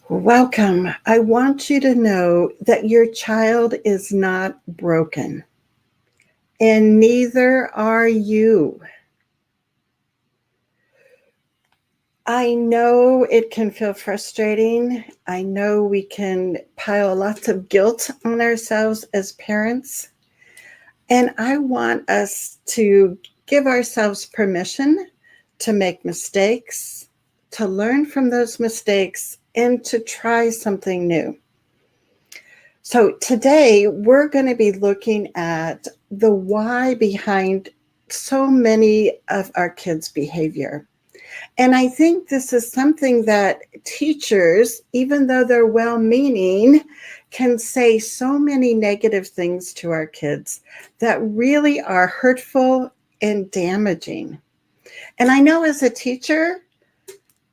Welcome. I want you to know that your child is not broken, and neither are you. I know it can feel frustrating. I know we can pile lots of guilt on ourselves as parents. And I want us to give ourselves permission to make mistakes, to learn from those mistakes, and to try something new. So today we're going to be looking at the why behind so many of our kids' behavior. And I think this is something that teachers, even though they're well meaning, can say so many negative things to our kids that really are hurtful and damaging. And I know as a teacher,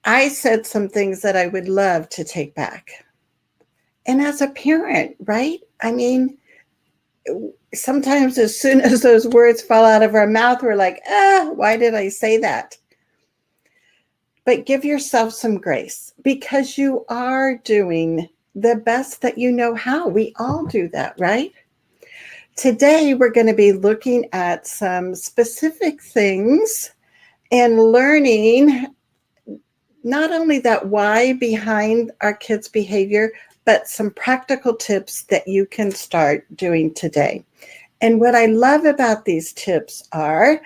I said some things that I would love to take back. And as a parent, right? I mean, sometimes as soon as those words fall out of our mouth, we're like, why did I say that? But give yourself some grace because you are doing the best that you know how. We all do that, right? Today, we're going to be looking at some specific things and learning not only that why behind our kids' behavior, but some practical tips that you can start doing today. And what I love about these tips are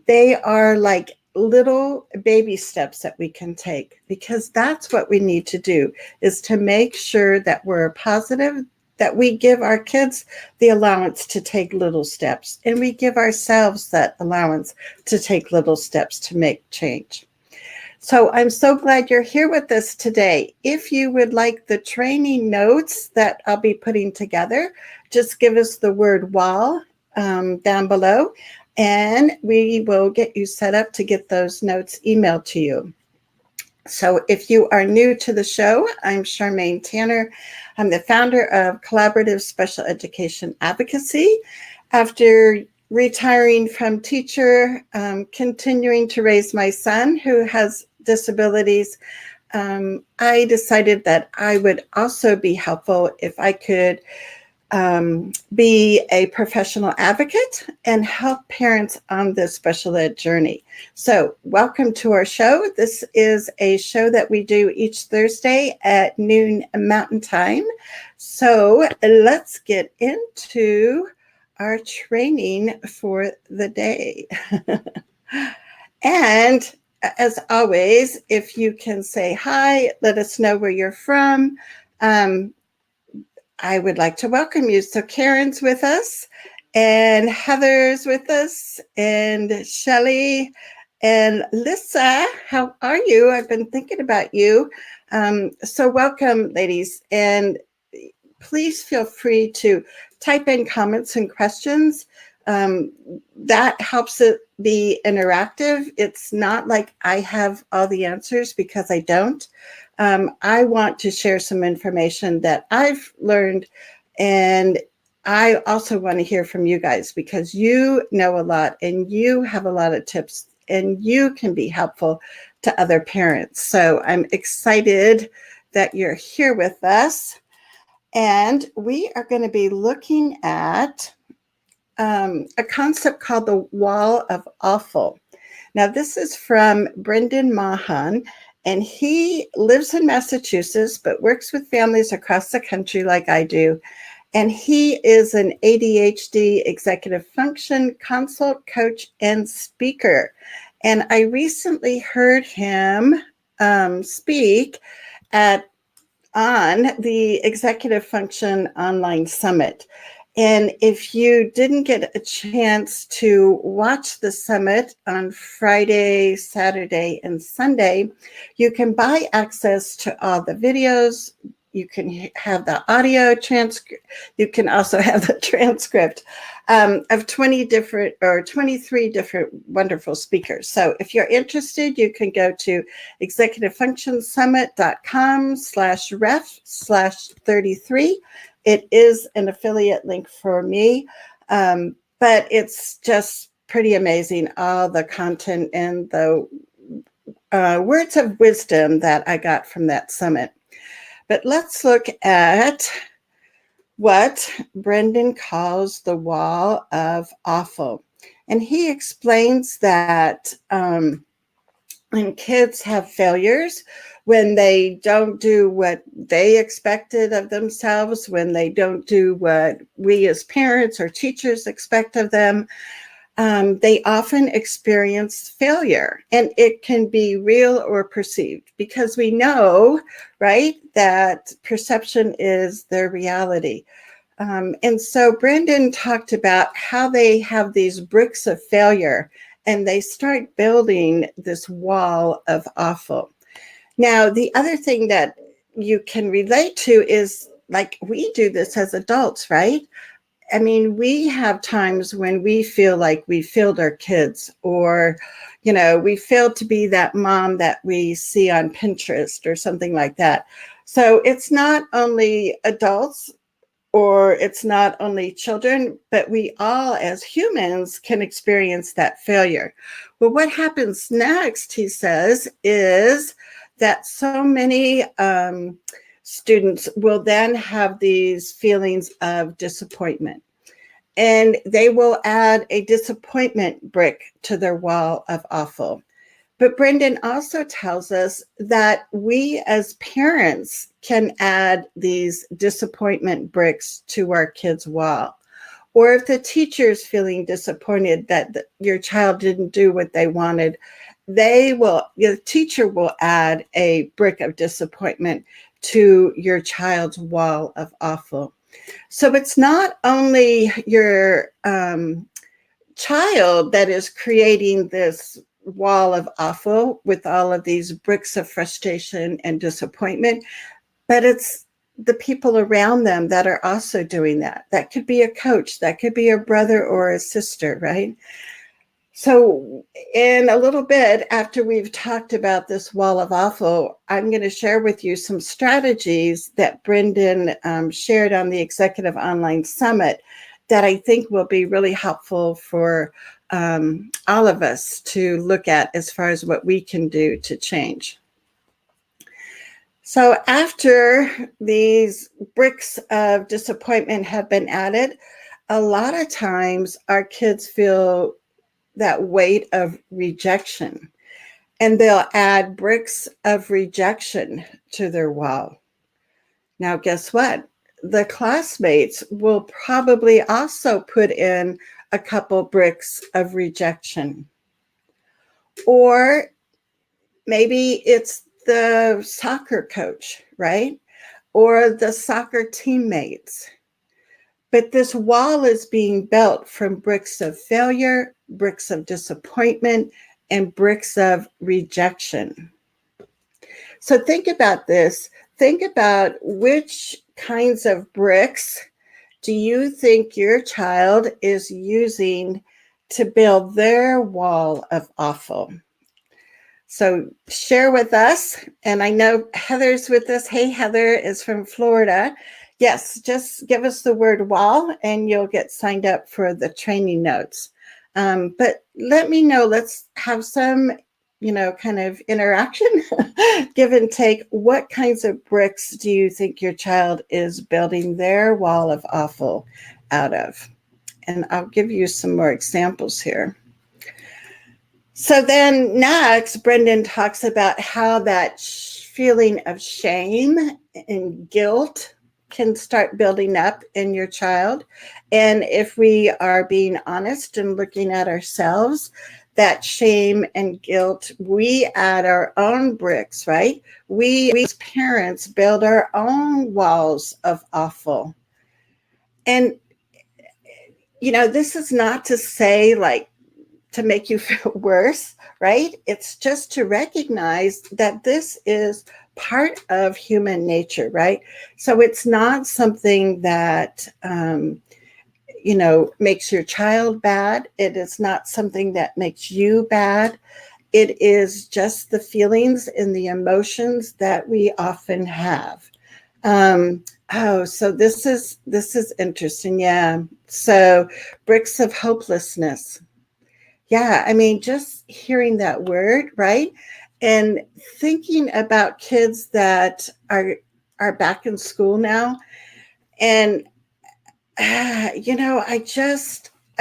they are like little baby steps that we can take, because that's what we need to do, is to make sure that we're positive, that we give our kids the allowance to take little steps, and we give ourselves that allowance to take little steps to make change. So I'm so glad you're here with us today. If you would like the training notes that I'll be putting together, just give us the word "wall" down below, and we will get you set up to get those notes emailed to you. So if you are new to the show, I'm Charmaine Tanner. I'm the founder of Collaborative Special Education Advocacy. After retiring from teacher, continuing to raise my son who has disabilities, I decided that I would also be helpful if I could be a professional advocate and help parents on this special ed journey. So welcome to our show. This is a show that we do each Thursday at noon Mountain Time. So let's get into our training for the day. And as always, if you can say hi, let us know where you're from. I would like to welcome you. So Karen's with us, and Heather's with us, and Shelly, and Lissa. How are you? I've been thinking about you. So welcome, ladies. And please feel free to type in comments and questions. That helps it be interactive. It's not like I have all the answers, because I don't. I want to share some information that I've learned, and I also want to hear from you guys, because you know a lot and you have a lot of tips and you can be helpful to other parents. So I'm excited that you're here with us. And we are going to be looking at a concept called the wall of awful. Now, this is from Brendan Mahan, and he lives in Massachusetts, but works with families across the country like I do. And he is an ADHD executive function consult, coach, and speaker. And I recently heard him speak on the Executive Function Online Summit. And if you didn't get a chance to watch the summit on Friday, Saturday, and Sunday, you can buy access to all the videos. You can have the audio transcript. You can also have the transcript of 23 different wonderful speakers. So if you're interested, you can go to executivefunctionsummit.com/ref/33. It is an affiliate link for me, but it's just pretty amazing, all the content and the words of wisdom that I got from that summit. But let's look at what Brendan calls the wall of awful. And he explains that when kids have failures, when they don't do what they expected of themselves, when they don't do what we as parents or teachers expect of them, they often experience failure, and it can be real or perceived, because we know, right, that perception is their reality. And so Brandon talked about how they have these bricks of failure and they start building this wall of awful. Now, the other thing that you can relate to is, like, we do this as adults, right? I mean, we have times when we feel like we failed our kids, or, we failed to be that mom that we see on Pinterest or something like that. So it's not only adults, or it's not only children, but we all as humans can experience that failure. Well, what happens next, he says, is that so many students will then have these feelings of disappointment, and they will add a disappointment brick to their wall of awful. But Brendan also tells us that we as parents can add these disappointment bricks to our kids' wall. Or if the teacher's feeling disappointed that your child didn't do what they wanted, the teacher will add a brick of disappointment to your child's wall of awful. So it's not only your child that is creating this wall of awful with all of these bricks of frustration and disappointment, but it's the people around them that are also doing that. That could be a coach, that could be a brother or a sister, right? So in a little bit, after we've talked about this wall of awful, I'm going to share with you some strategies that Brendan shared on the Executive Online Summit that I think will be really helpful for all of us to look at as far as what we can do to change. So after these bricks of disappointment have been added, a lot of times our kids feel that weight of rejection, and they'll add bricks of rejection to their wall. Now, guess what? The classmates will probably also put in a couple bricks of rejection. Or maybe it's the soccer coach, right? Or the soccer teammates. But this wall is being built from bricks of failure, bricks of disappointment, and bricks of rejection. So think about this. Think about which kinds of bricks do you think your child is using to build their wall of awful? So share with us. And I know Heather's with us. Hey, Heather is from Florida. Yes, just give us the word wall and you'll get signed up for the training notes. But let me know. Let's have some, kind of interaction, give and take. What kinds of bricks do you think your child is building their wall of awful out of? And I'll give you some more examples here. So then next, Brendan talks about how that feeling of shame and guilt can start building up in your child. And if we are being honest and looking at ourselves, that shame and guilt, we add our own bricks, right? We as parents build our own walls of awful. And, this is not to say like, to make you feel worse, right? It's just to recognize that this is part of human nature, right? So it's not something that, makes your child bad. It is not something that makes you bad. It is just the feelings and the emotions that we often have. So this is interesting. Yeah. So bricks of hopelessness. Yeah, I mean, just hearing that word, right? And thinking about kids that are are back in school now. And, I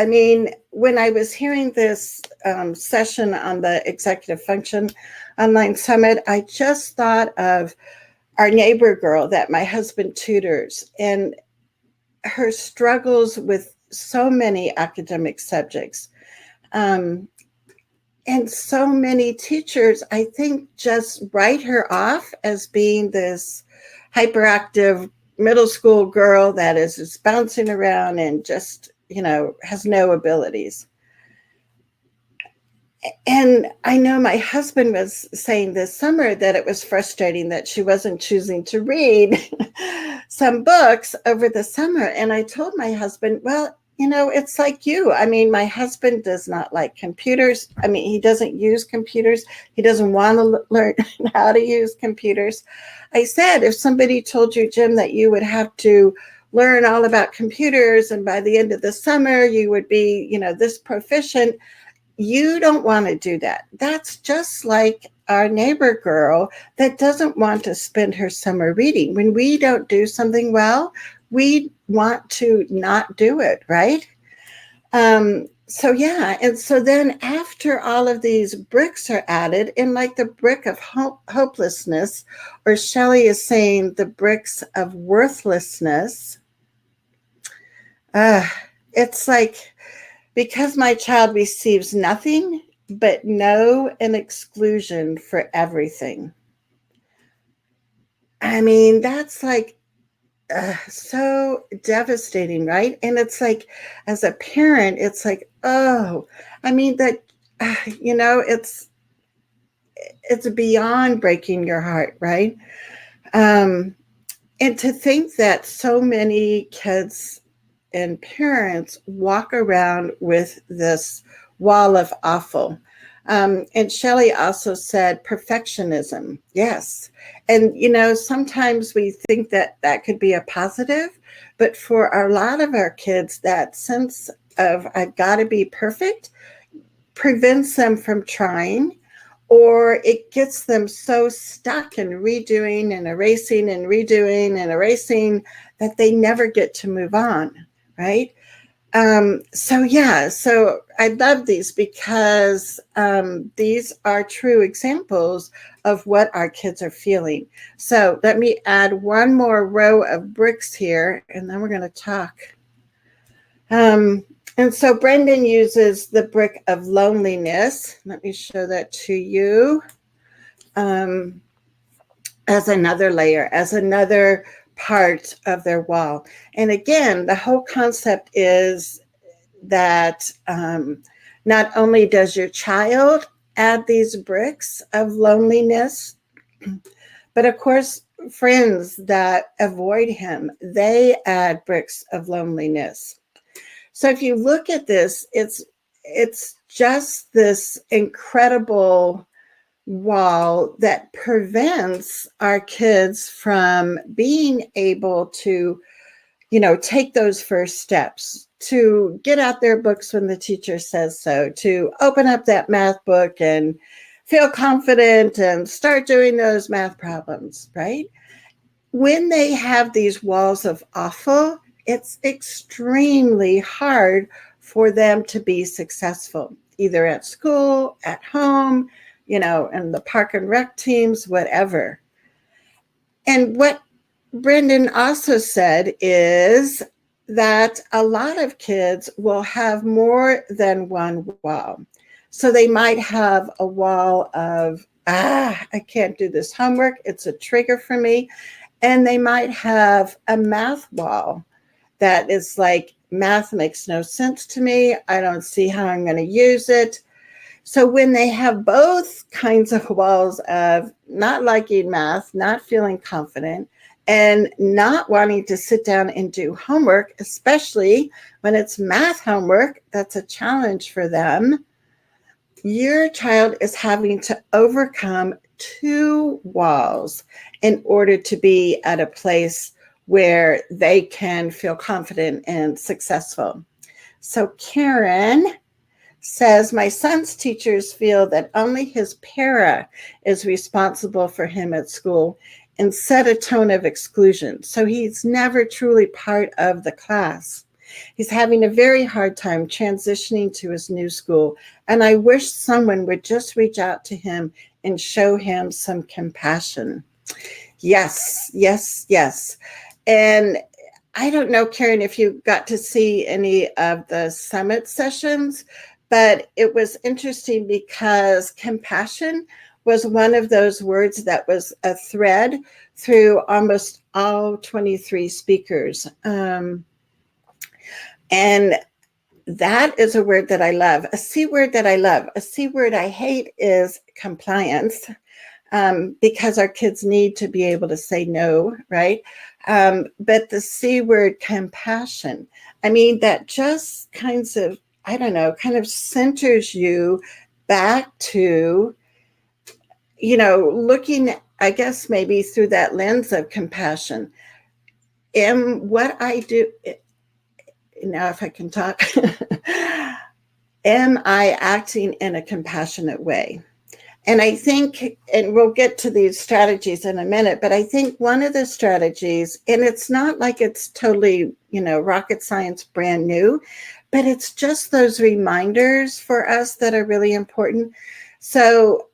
mean, when I was hearing this session on the Executive Function Online Summit, I just thought of our neighbor girl that my husband tutors and her struggles with so many academic subjects. And so many teachers, I think, just write her off as being this hyperactive middle school girl that is just bouncing around and just, has no abilities. And I know my husband was saying this summer that it was frustrating that she wasn't choosing to read some books over the summer. And I told my husband, well, it's like you. I mean, my husband does not like computers. I mean, he doesn't use computers. He doesn't want to learn how to use computers. I said, if somebody told you, Jim, that you would have to learn all about computers and by the end of the summer you would be, this proficient, you don't want to do that. That's just like our neighbor girl that doesn't want to spend her summer reading. When we don't do something well, we want to not do it, right? So yeah, and so then after all of these bricks are added, in like the brick of hopelessness, or Shelley is saying the bricks of worthlessness, it's like, because my child receives nothing but no and exclusion for everything. I mean, that's like so devastating, right? And it's like, as a parent, it's like, oh, I mean, that, it's beyond breaking your heart, right? And to think that so many kids and parents walk around with this wall of awful. And Shelley also said perfectionism. Yes. And, sometimes we think that that could be a positive, but for a lot of our kids, that sense of I've got to be perfect prevents them from trying, or it gets them so stuck in redoing and erasing and redoing and erasing that they never get to move on, right? So I love these because these are true examples of what our kids are feeling. So let me add one more row of bricks here, and then we're going to talk. And so Brendan uses the brick of loneliness. Let me show that to you as another layer, as another part of their wall. And again, the whole concept is that not only does your child add these bricks of loneliness, but of course, friends that avoid him, they add bricks of loneliness. So if you look at this, it's just this incredible wall that prevents our kids from being able to, take those first steps, to get out their books when the teacher says so, to open up that math book and feel confident and start doing those math problems, right? When they have these walls of awful, it's extremely hard for them to be successful, either at school, at home, in the park and rec teams, whatever. And what Brendan also said is that a lot of kids will have more than one wall. So they might have a wall of, I can't do this homework. It's a trigger for me. And they might have a math wall that is like, math makes no sense to me. I don't see how I'm going to use it. So when they have both kinds of walls of not liking math, not feeling confident, and not wanting to sit down and do homework, especially when it's math homework, that's a challenge for them, your child is having to overcome two walls in order to be at a place where they can feel confident and successful. So Karen says, my son's teachers feel that only his para is responsible for him at school and set a tone of exclusion. So he's never truly part of the class. He's having a very hard time transitioning to his new school. And I wish someone would just reach out to him and show him some compassion. Yes, yes, yes. And I don't know, Karen, if you got to see any of the summit sessions, but it was interesting because compassion was one of those words that was a thread through almost all 23 speakers. And that is a word that I love. A C word that I love. A C word I hate is compliance. Because our kids need to be able to say no, right? But the C word, compassion, I mean, that just kinds of, I don't know, kind of centers you back to, looking, I guess, maybe through that lens of compassion. What I do, now if I can talk, am I acting in a compassionate way? And I think, and we'll get to these strategies in a minute, but I think one of the strategies, and it's not like it's totally, rocket science brand new, but it's just those reminders for us that are really important. So,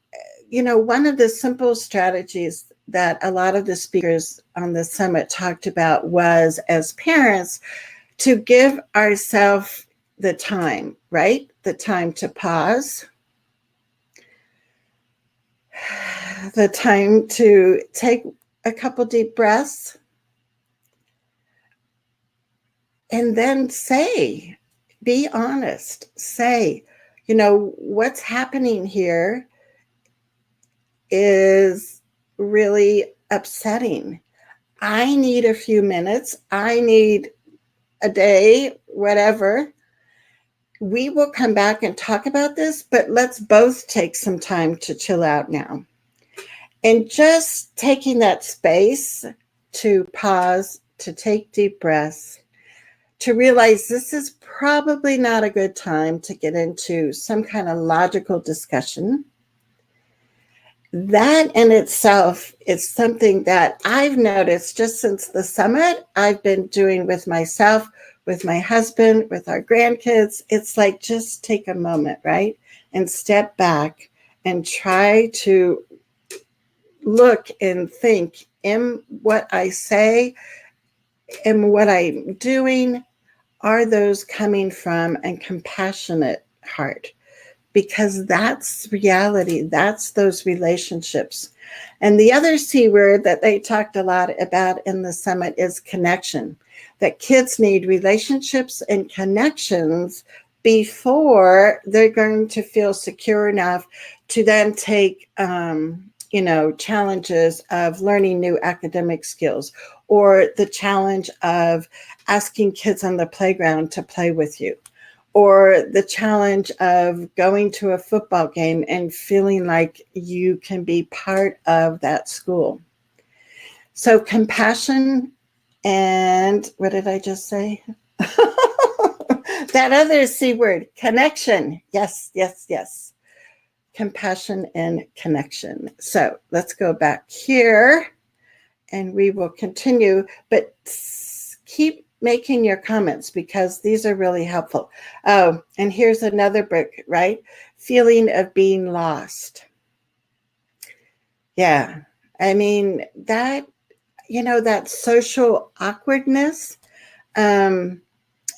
one of the simple strategies that a lot of the speakers on the summit talked about was, as parents, to give ourselves the time, right? The time to pause, the time to take a couple deep breaths, and then be honest, say, what's happening here is really upsetting. I need a few minutes. I need a day, whatever. We will come back and talk about this, but let's both take some time to chill out now. And just taking that space to pause, to take deep breaths, to realize this is probably not a good time to get into some kind of logical discussion. That in itself is something that I've noticed just since the summit. I've been doing with myself, with my husband, with our grandkids. It's like, just take a moment, right? And step back and try to look and think, am what I say, am what I'm doing, are those coming from a compassionate heart? Because that's reality, that's those relationships. And the other C word that they talked a lot about in the summit is connection, that kids need relationships and connections before they're going to feel secure enough to then take challenges of learning new academic skills, or the challenge of asking kids on the playground to play with you, or the challenge of going to a football game and feeling like you can be part of that school. So compassion, and what did I just say? That other C word, connection. Yes, yes, yes. Compassion and connection. So let's go back here and we will continue, but keep making your comments because these are really helpful. Oh, and here's another brick, right? Feeling of being lost. Yeah. I mean, that, that social awkwardness.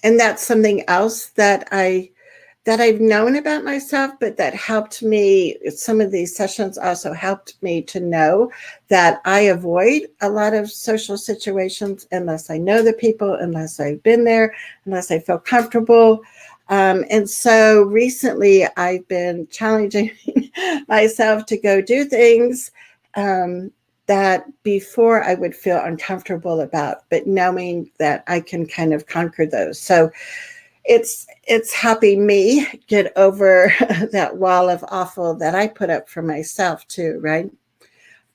And that's something else that I've known about myself, but that helped me. Some of these sessions also helped me to know that I avoid a lot of social situations unless I know the people, unless I've been there, unless I feel comfortable. And so recently I've been challenging myself to go do things that before I would feel uncomfortable about, but knowing that I can kind of conquer those. So it's helping me get over that wall of awful that I put up for myself too, right?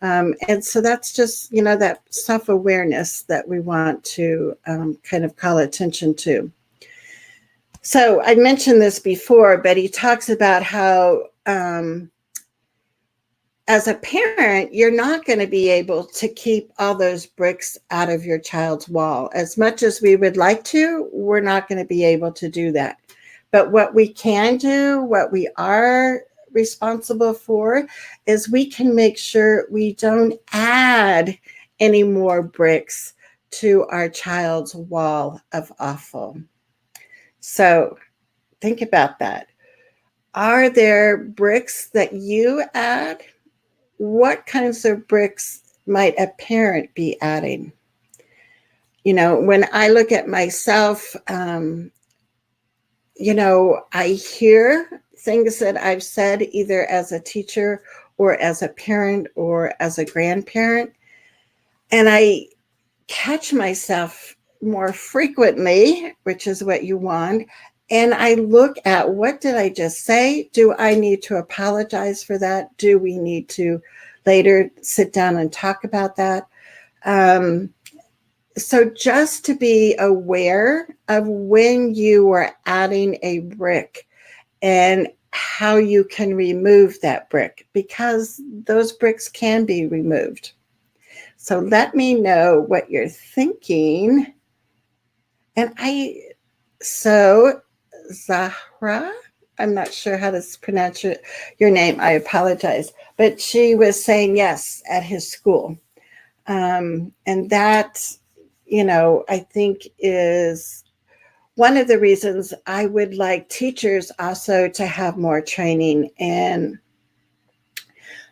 And so that's just, that self-awareness that we want to kind of call attention to. So I mentioned this before, but he talks about how as a parent, you're not going to be able to keep all those bricks out of your child's wall. As much as we would like to, we're not going to be able to do that. But what we can do, what we are responsible for, is we can make sure we don't add any more bricks to our child's wall of awful. So think about that. Are there bricks that you add? What kinds of bricks might a parent be adding? When I look at myself, I hear things that I've said either as a teacher or as a parent or as a grandparent, and I catch myself more frequently, which is what you want. And I look at, what did I just say? Do I need to apologize for that? Do we need to later sit down and talk about that? So just to be aware of when you are adding a brick and how you can remove that brick, because those bricks can be removed. So let me know what you're thinking. And Zahra, I'm not sure how to pronounce your name. I apologize. But she was saying yes at his school. And that, I think is one of the reasons I would like teachers also to have more training and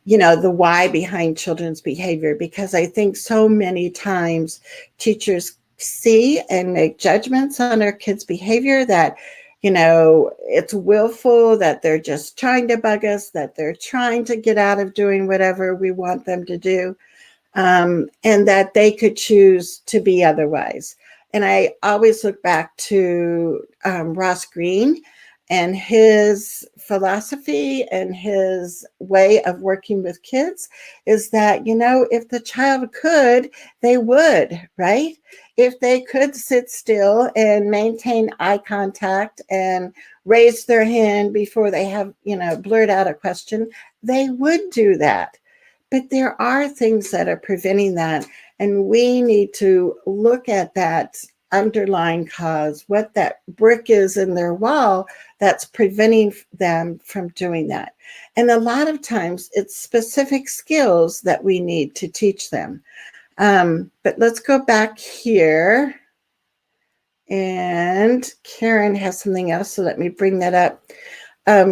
the why behind children's behavior, because I think so many times teachers see and make judgments on their kids' behavior that, it's willful, that they're just trying to bug us, that they're trying to get out of doing whatever we want them to do, and that they could choose to be otherwise. And I always look back to Ross Greene and his philosophy and his way of working with kids is that, if the child could, they would, right? If they could sit still and maintain eye contact and raise their hand before they have, blurt out a question, they would do that. But there are things that are preventing that. And we need to look at that underlying cause, what that brick is in their wall that's preventing them from doing that. And a lot of times it's specific skills that we need to teach them. But let's go back here. And Karen has something else, so let me bring that up.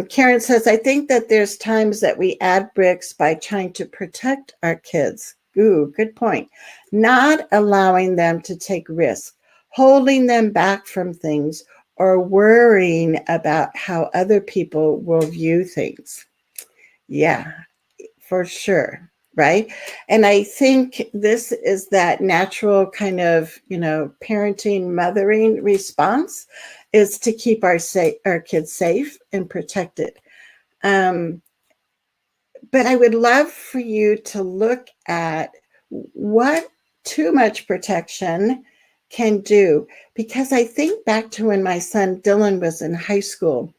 Karen says, I think that there's times that we add bricks by trying to protect our kids. Ooh, good point. Not allowing them to take risks, holding them back from things, or worrying about how other people will view things. Yeah, for sure. Right. And I think this is that natural kind of, parenting, mothering response is to keep our kids safe and protected. But I would love for you to look at what too much protection can do, because I think back to when my son Dylan was in high school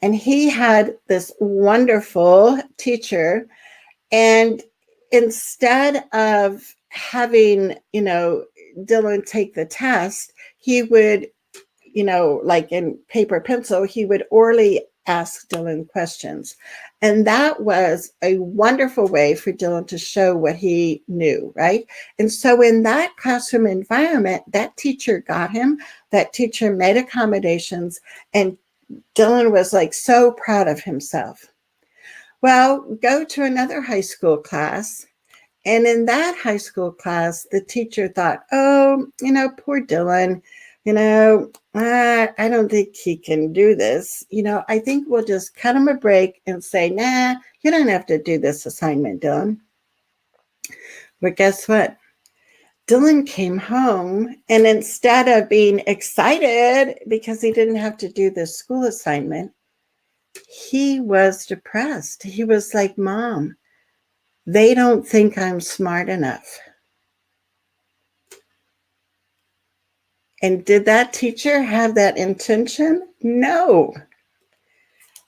and he had this wonderful teacher, and instead of having, Dylan take the test, he would, like in paper pencil, he would orally ask Dylan questions. And that was a wonderful way for Dylan to show what he knew, right? And so in that classroom environment, that teacher got him, that teacher made accommodations, and Dylan was like so proud of himself. Well, go to another high school class. And in that high school class, the teacher thought, oh, poor Dylan, I don't think he can do this. I think we'll just cut him a break and say, nah, you don't have to do this assignment, Dylan. But guess what? Dylan came home, and instead of being excited because he didn't have to do this school assignment, he was depressed. He was like, Mom, they don't think I'm smart enough. And did that teacher have that intention? No.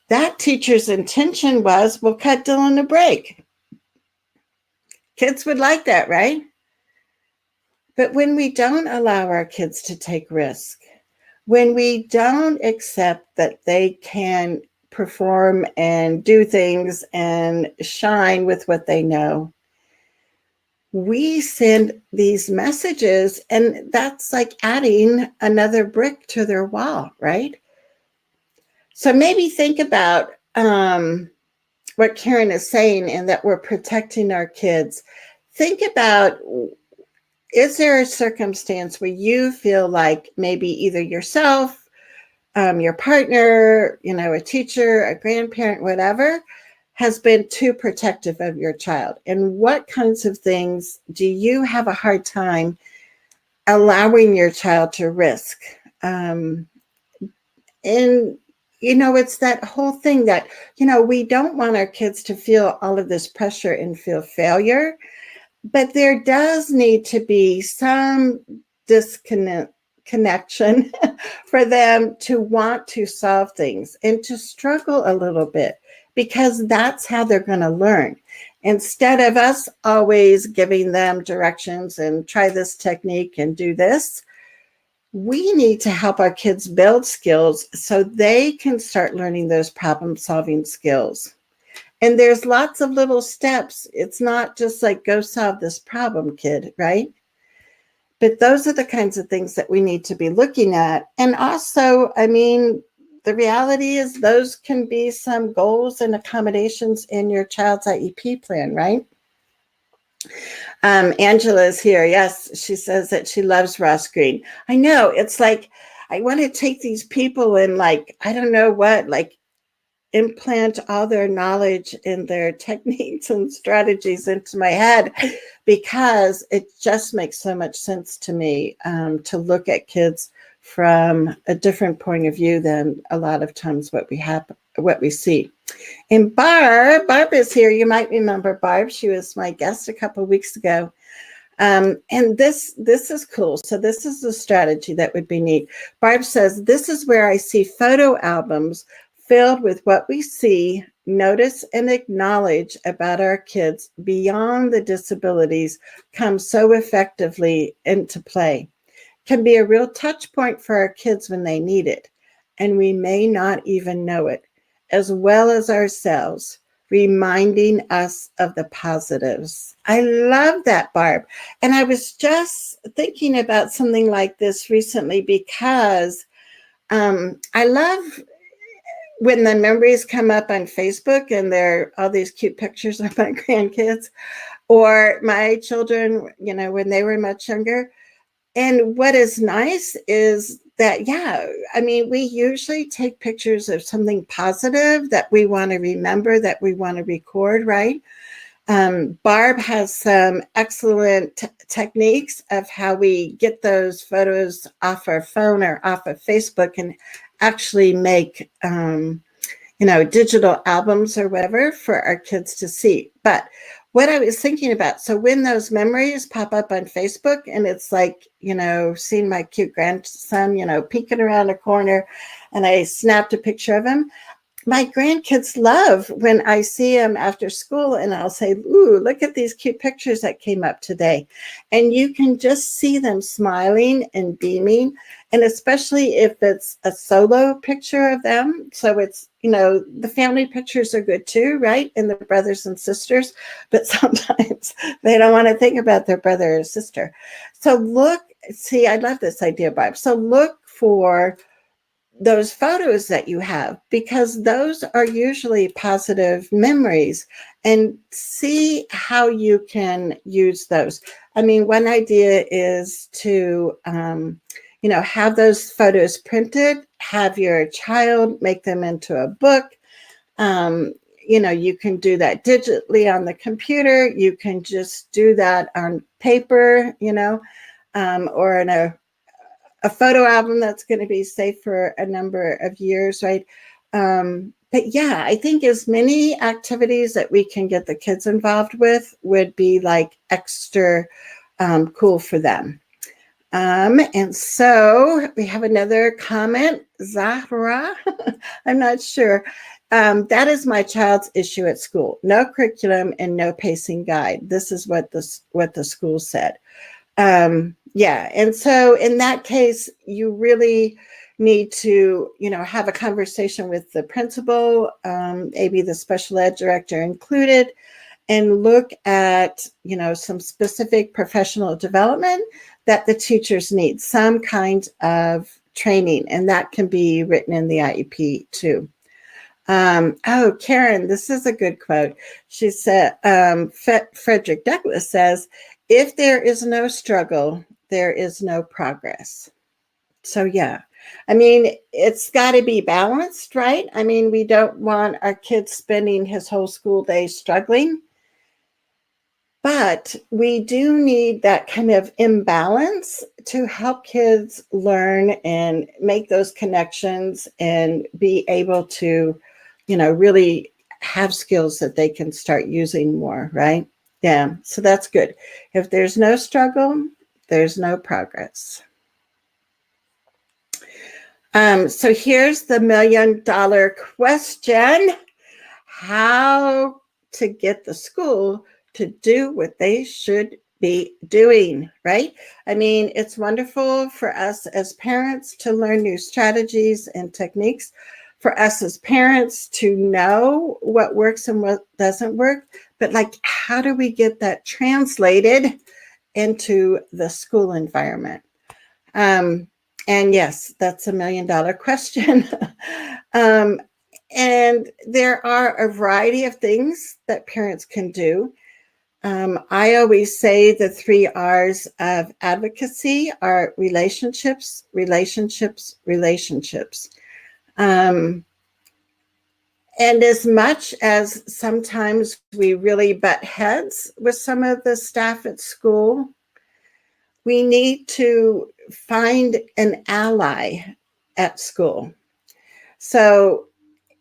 That teacher's intention was, we'll cut Dylan a break. Kids would like that, right? But when we don't allow our kids to take risk, when we don't accept that they can perform and do things and shine with what they know, we send these messages, and that's like adding another brick to their wall, right? So maybe think about what Karen is saying, and that we're protecting our kids. Think about, is there a circumstance where you feel like maybe either yourself, your partner, a teacher, a grandparent, whatever, has been too protective of your child? And what kinds of things do you have a hard time allowing your child to risk? And it's that whole thing that, we don't want our kids to feel all of this pressure and feel failure, but there does need to be some connection for them to want to solve things and to struggle a little bit, because that's how they're going to learn. Instead of us always giving them directions and try this technique and do this, we need to help our kids build skills so they can start learning those problem solving skills. And there's lots of little steps. It's not just like, go solve this problem, kid, right? But those are the kinds of things that we need to be looking at. And also, the reality is those can be some goals and accommodations in your child's IEP plan, right? Angela's here. Yes, she says that she loves Ross Green. I know, it's like, I want to take these people and like, I don't know what, like implant all their knowledge and their techniques and strategies into my head, because it just makes so much sense to me to look at kids from a different point of view than a lot of times what we see. And Barb is here. You might remember Barb. She was my guest a couple of weeks ago. And this is cool. So this is the strategy that would be neat. Barb says, this is where I see photo albums filled with what we see, notice, and acknowledge about our kids beyond the disabilities come so effectively into play. Can be a real touch point for our kids when they need it, and we may not even know it, as well as ourselves, reminding us of the positives. I love that, Barb. And I was just thinking about something like this recently, because I love when the memories come up on Facebook and there are all these cute pictures of my grandkids or my children, when they were much younger. And what is nice is that, we usually take pictures of something positive that we want to remember, that we want to record, right? Barb has some excellent techniques of how we get those photos off our phone or off of Facebook and actually make, digital albums or whatever for our kids to see. But what I was thinking about, so when those memories pop up on Facebook and it's like, seeing my cute grandson, peeking around a corner, and I snapped a picture of him. My grandkids love when I see them after school and I'll say, ooh, look at these cute pictures that came up today. And you can just see them smiling and beaming. And especially if it's a solo picture of them. So it's, the family pictures are good too, right? And the brothers and sisters, but sometimes they don't want to think about their brother or sister. So I love this idea, Barb. So look for those photos that you have, because those are usually positive memories, and see how you can use those. One idea is to, have those photos printed, have your child make them into a book. You can do that digitally on the computer. You can just do that on paper, or in a photo album that's going to be safe for a number of years, right? But yeah, I think as many activities that we can get the kids involved with would be like extra cool for them. And so we have another comment, Zahra. I'm not sure. That is my child's issue at school. No curriculum and no pacing guide. This is what the school said. Yeah, and so in that case, you really need to, have a conversation with the principal, maybe the special ed director included, and look at, some specific professional development that the teachers need, some kind of training, and that can be written in the IEP too. Oh, Karen, this is a good quote. She said, Frederick Douglass says, if there is no struggle, there is no progress. So, yeah, I mean, it's got to be balanced, right? I mean, we don't want our kids spending his whole school day struggling. But we do need that kind of imbalance to help kids learn and make those connections and be able to, really have skills that they can start using more, right? Yeah, so that's good. If there's no struggle, there's no progress. So here's the $1 million question. How to get the school to do what they should be doing, right? I mean, it's wonderful for us as parents to learn new strategies and techniques, for us as parents to know what works and what doesn't work, but how do we get that translated into the school environment? And yes, that's $1 million question. And there are a variety of things that parents can do. I always say the 3 R's of advocacy are relationships, relationships, relationships. And as much as sometimes we really butt heads with some of the staff at school, we need to find an ally at school. So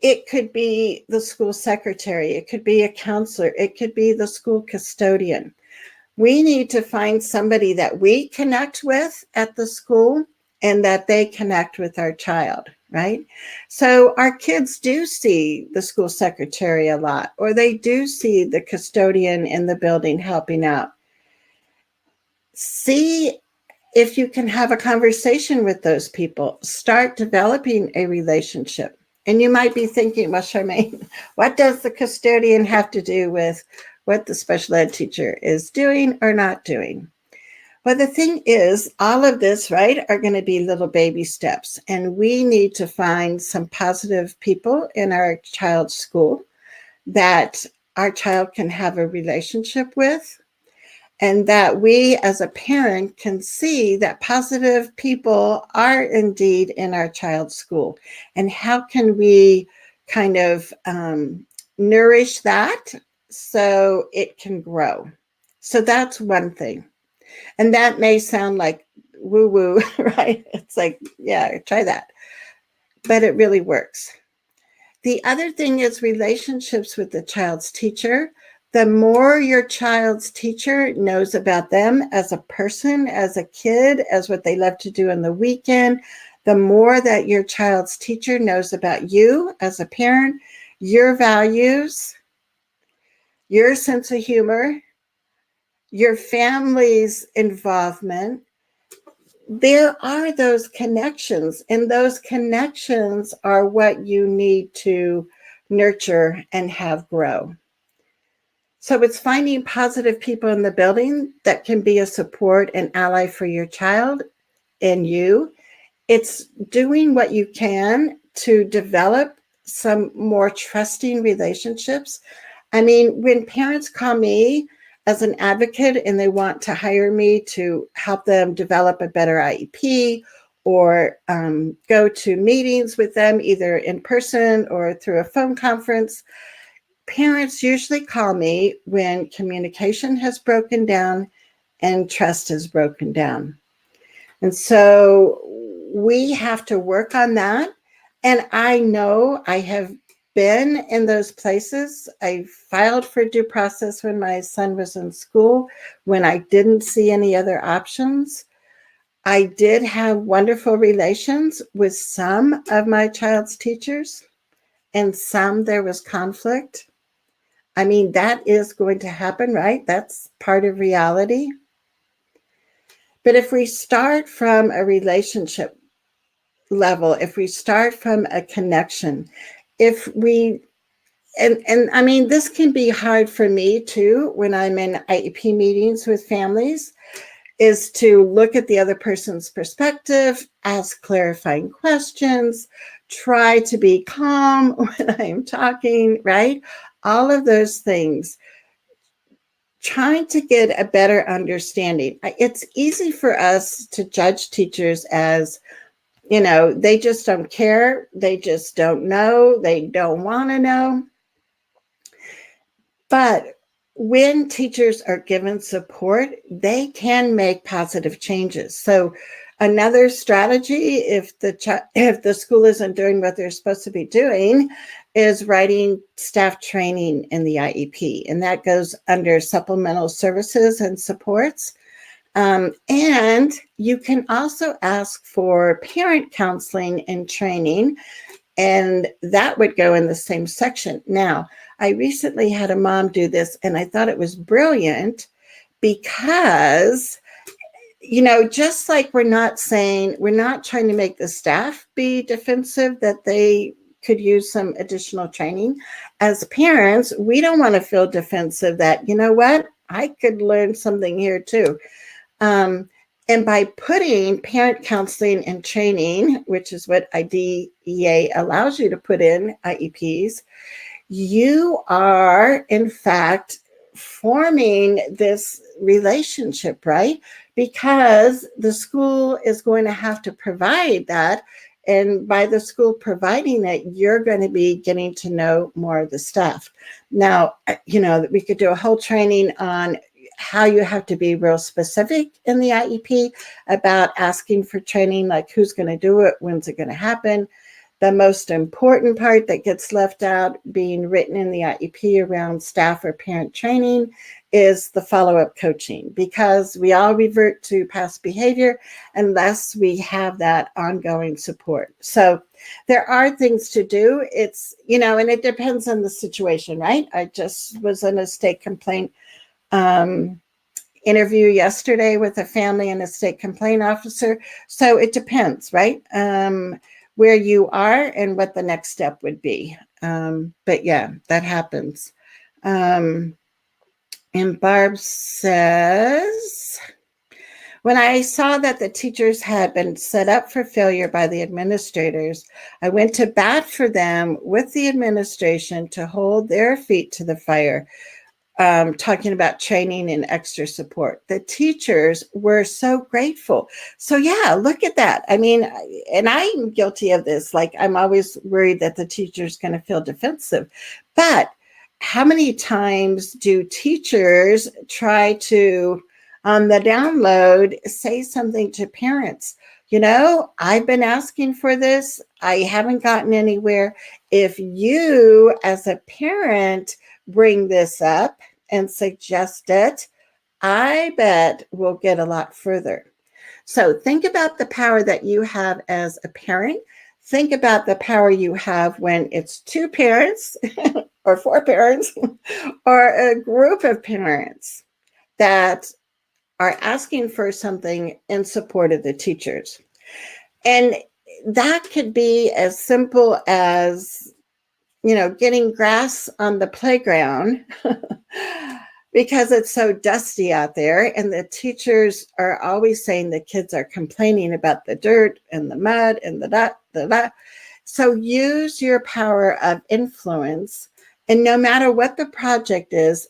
it could be the school secretary, it could be a counselor, it could be the school custodian. We need to find somebody that we connect with at the school and that they connect with our child, right? So our kids do see the school secretary a lot, or they do see the custodian in the building helping out. See if you can have a conversation with those people. Start developing a relationship. And you might be thinking, well, Charmaine, what does the custodian have to do with what the special ed teacher is doing or not doing? Well, the thing is, all of this, right, are going to be little baby steps. And we need to find some positive people in our child's school that our child can have a relationship with, and that we as a parent can see that positive people are indeed in our child's school. And how can we kind of nourish that so it can grow? So that's one thing. And that may sound like woo-woo, right? It's like, yeah, try that. But it really works. The other thing is relationships with the child's teacher. The more your child's teacher knows about them as a person, as a kid, as what they love to do on the weekend, the more that your child's teacher knows about you as a parent, your values, your sense of humor, your family's involvement. There are those connections, and those connections are what you need to nurture and have grow. So it's finding positive people in the building that can be a support and ally for your child and you. It's doing what you can to develop some more trusting relationships. I mean, when parents call me as an advocate and they want to hire me to help them develop a better IEP or go to meetings with them either in person or through a phone conference, parents usually call me when communication has broken down and trust has broken down. And so we have to work on that. And I know I have been in those places. I filed for due process when my son was in school, when I didn't see any other options. I did have wonderful relations with some of my child's teachers. and some there was conflict. I mean, that is going to happen, right? That's part of reality. But if we start from a relationship level, if we start from a connection, if we and I mean, this can be hard for me too when I'm in IEP meetings with families, is to look at the other person's perspective, ask clarifying questions, try to be calm when I'm talking, right? All of those things, trying to get a better understanding. It's easy for us to judge teachers as, they just don't care, they just don't know, they don't want to know. But when teachers are given support, they can make positive changes. So another strategy, if the school isn't doing what they're supposed to be doing, is writing staff training in the IEP, and that goes under supplemental services and supports. And you can also ask for parent counseling and training, and that would go in the same section. Now, I recently had a mom do this, and I thought it was brilliant because, just like we're not trying to make the staff be defensive, that they could use some additional training. As parents, we don't want to feel defensive that, you know what, I could learn something here too. And by putting parent counseling and training, which is what IDEA allows you to put in IEPs, you are, in fact, forming this relationship, right? Because the school is going to have to provide that. And by the school providing it, you're going to be getting to know more of the staff. Now, we could do a whole training on how you have to be real specific in the IEP about asking for training, like who's going to do it, when's it going to happen. The most important part that gets left out being written in the IEP around staff or parent training is the follow-up coaching, because we all revert to past behavior unless we have that ongoing support. So there are things to do. It's, and it depends on the situation, right? I just was in a state complaint interview yesterday with a family and a state complaint officer. So it depends, right? Where you are and what the next step would be. But yeah, that happens. And Barb says, when I saw that the teachers had been set up for failure by the administrators, I went to bat for them with the administration to hold their feet to the fire. Talking about training and extra support. The teachers were so grateful. So yeah, look at that. I mean, and I'm guilty of this. Like, I'm always worried that the teacher's going to feel defensive. But how many times do teachers try to, on the download, say something to parents? I've been asking for this. I haven't gotten anywhere. If you, as a parent, bring this up and suggest it, I bet we'll get a lot further. So think about the power that you have as a parent. Think about the power you have when it's two parents or four parents or a group of parents that are asking for something in support of the teachers. And that could be as simple as, getting grass on the playground because it's so dusty out there. And the teachers are always saying the kids are complaining about the dirt and the mud and the. So use your power of influence. And no matter what the project is,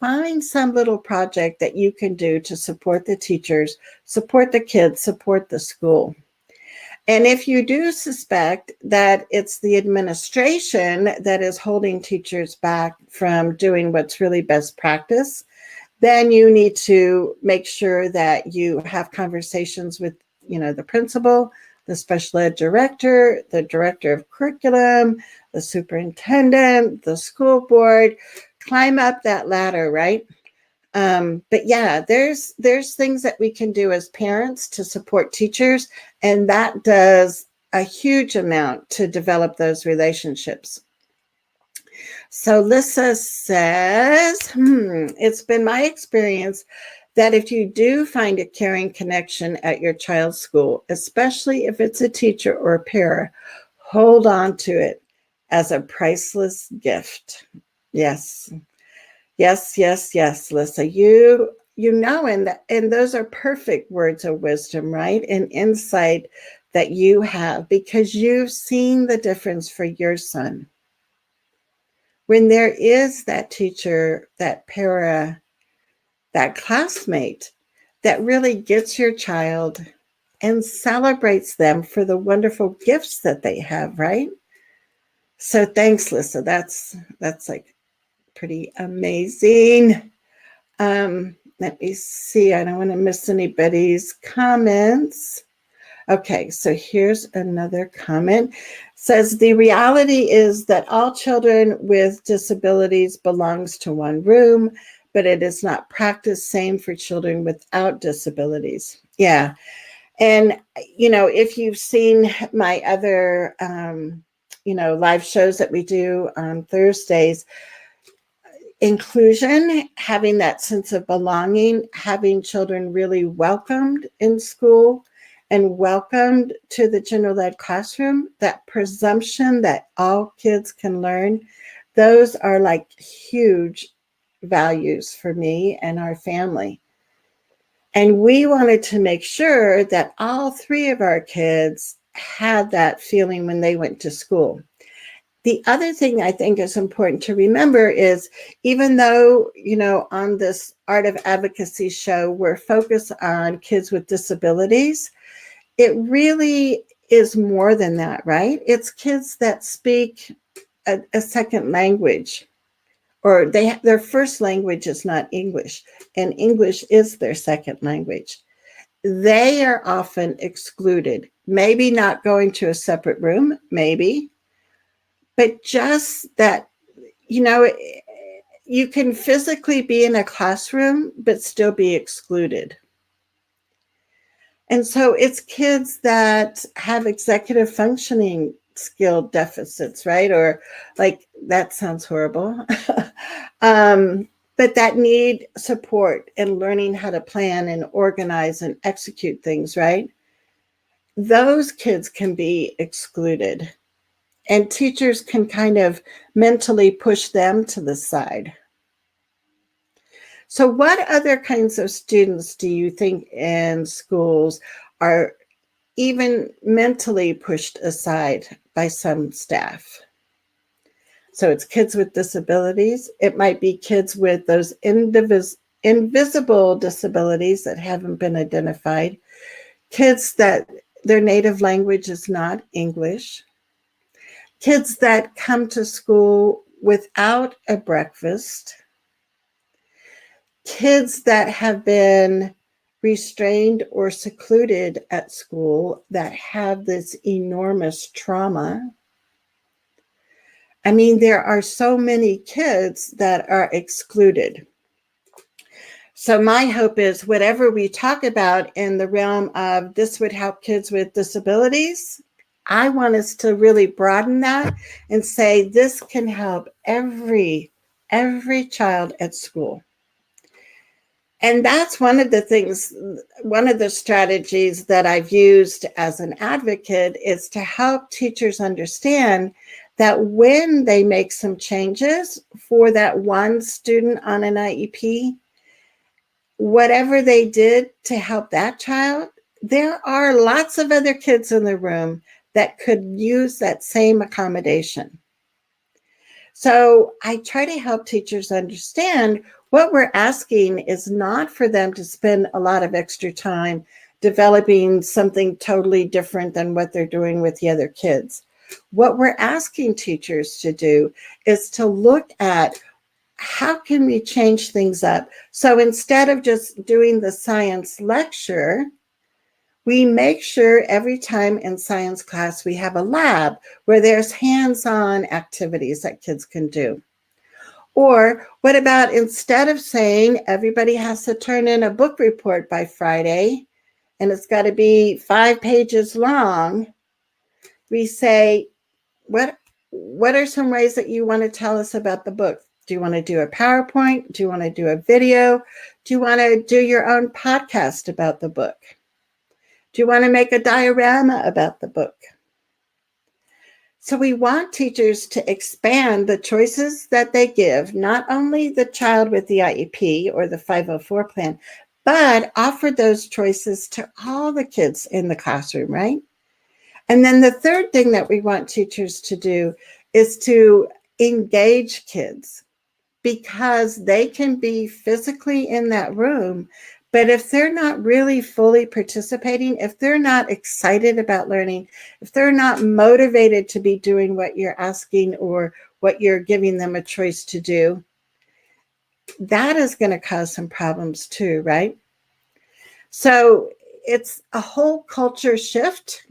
find some little project that you can do to support the teachers, support the kids, support the school. And if you do suspect that it's the administration that is holding teachers back from doing what's really best practice, then you need to make sure that you have conversations with, the principal, the special ed director, the director of curriculum, the superintendent, the school board. Climb up that ladder, right? But yeah, there's things that we can do as parents to support teachers, and that does a huge amount to develop those relationships. So Lissa says, it's been my experience that if you do find a caring connection at your child's school, especially if it's a teacher or a para, hold on to it as a priceless gift. Yes. Yes, yes, yes, Lissa. And those are perfect words of wisdom, right? And insight that you have because you've seen the difference for your son. When there is that teacher, that para, that classmate that really gets your child and celebrates them for the wonderful gifts that they have, right? So thanks, Lissa. That's like pretty amazing. Let me see. I don't want to miss anybody's comments. Okay, so here's another comment. It says the reality is that all children with disabilities belongs to one room, but it is not practiced same for children without disabilities. Yeah. And if you've seen my other live shows that we do on Thursdays, inclusion, having that sense of belonging, having children really welcomed in school and welcomed to the general ed classroom, that presumption that all kids can learn, those are like huge values for me and our family. And we wanted to make sure that all three of our kids had that feeling when they went to school. The other thing I think is important to remember is even though, on this Art of Advocacy show, we're focused on kids with disabilities, it really is more than that, right? It's kids that speak a second language, or their first language is not English, and English is their second language. They are often excluded, maybe not going to a separate room, maybe, but just that, you can physically be in a classroom, but still be excluded. And so it's kids that have executive functioning skill deficits, right? Or like, that sounds horrible. But that need support and learning how to plan and organize and execute things, right? Those kids can be excluded. And teachers can kind of mentally push them to the side. So what other kinds of students do you think in schools are even mentally pushed aside by some staff? So it's kids with disabilities. It might be kids with those invisible disabilities that haven't been identified. Kids that their native language is not English. Kids that come to school without a breakfast. Kids that have been restrained or secluded at school that have this enormous trauma. I mean, there are so many kids that are excluded. So my hope is whatever we talk about in the realm of this would help kids with disabilities, I want us to really broaden that and say this can help every child at school. And that's one of the strategies that I've used as an advocate is to help teachers understand that when they make some changes for that one student on an IEP, whatever they did to help that child, there are lots of other kids in the room that could use that same accommodation. So I try to help teachers understand what we're asking is not for them to spend a lot of extra time developing something totally different than what they're doing with the other kids. What we're asking teachers to do is to look at how can we change things up? So instead of just doing the science lecture, we make sure every time in science class we have a lab where there's hands-on activities that kids can do. Or what about instead of saying everybody has to turn in a book report by Friday and it's got to be 5 pages long, we say, what what are some ways that you want to tell us about the book? Do you want to do a PowerPoint? Do you want to do a video? Do you want to do your own podcast about the book? Do you want to make a diorama about the book? So we want teachers to expand the choices that they give, not only the child with the IEP or the 504 plan, but offer those choices to all the kids in the classroom, right? And then the third thing that we want teachers to do is to engage kids, because they can be physically in that room, but if they're not really fully participating, if they're not excited about learning, if they're not motivated to be doing what you're asking or what you're giving them a choice to do, that is going to cause some problems too, right? So it's a whole culture shift,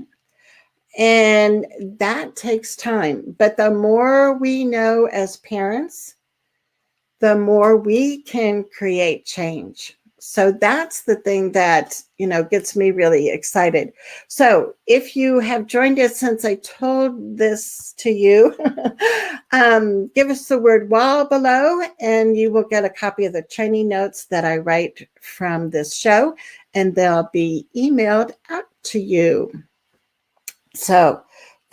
and that takes time. But the more we know as parents, the more we can create change. So that's the thing that, gets me really excited. So if you have joined us since I told this to you, give us the word wall below and you will get a copy of the training notes that I write from this show, and they'll be emailed out to you. So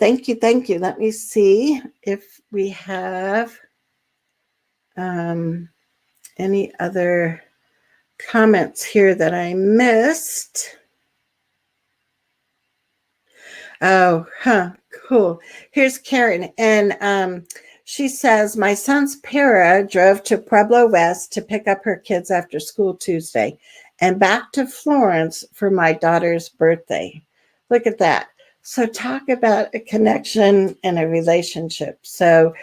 thank you. Let me see if we have any other comments here that I missed. Oh, cool. Here's Karen, and she says, my son's para drove to Pueblo West to pick up her kids after school Tuesday and back to Florence for my daughter's birthday. Look at that. So talk about a connection and a relationship. So